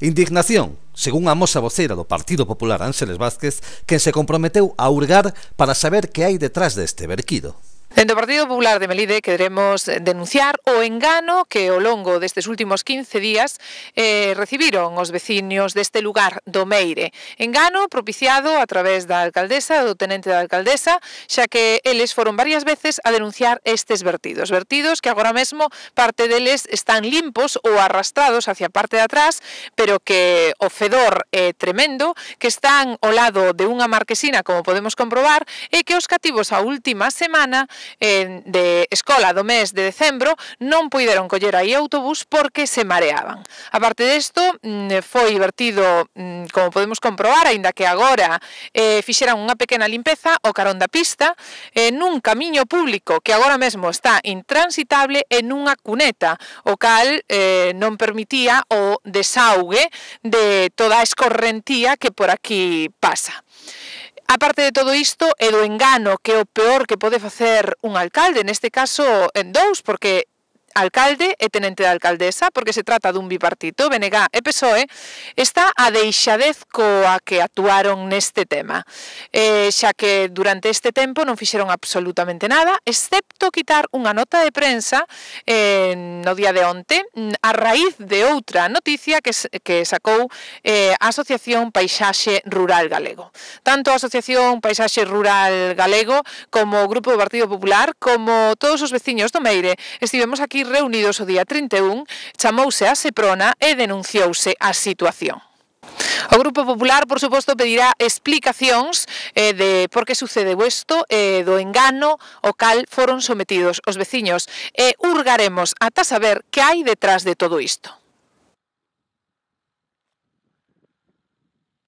Indignación, según amosa voceira do Partido Popular Ánxeles Vázquez, quen se comprometeu a hurgar para saber que hai detrás deste verquido. Dende o Partido Popular de Melide queremos denunciar o engano que ao longo destes últimos 15 días recibiron os veciños deste lugar do Meire. Engano propiciado a través da alcaldesa, do tenente da alcaldesa, xa que eles foron varias veces a denunciar estes vertidos. Vertidos que agora mesmo parte deles están limpos ou arrastrados hacia a parte de atrás, pero que o fedor é tremendo, que están ao lado de unha marquesina, como podemos comprobar, e que os cativos a última semana de escola do mes de decembro non puideron coller aí autobús porque se mareaban. A parte desto, foi vertido, como podemos comprobar, aínda que agora fixeran unha pequena limpeza ao carón da pista, nun camiño público que agora mesmo está intransitable e nunha cuneta, o cal non permitía o desaugue de toda a escorrentía que por aquí pasa. A parte de todo isto e do engano que é o peor que pode facer un alcalde, neste caso en dous, porque alcalde e tenente da alcaldesa, porque se trata dun bipartito, BNG e PSOE, está a deixadez coa que actuaron neste tema, xa que durante este tempo non fixeron absolutamente nada, excepto quitar unha nota de prensa no día de onte, a raíz de outra noticia que sacou a Asociación Paisaxe Rural Galego. Tanto a Asociación Paisaxe Rural Galego como o Grupo do Partido Popular, como todos os veciños do Meire, estivemos aquí reunidos o día 31, chamouse a Seprona e denunciouse a situación. O Grupo Popular, por suposto, pedirá explicacións de por que sucedeu isto, do engano ao cal foron sometidos os veciños e hurgaremos ata saber que hai detrás de todo isto.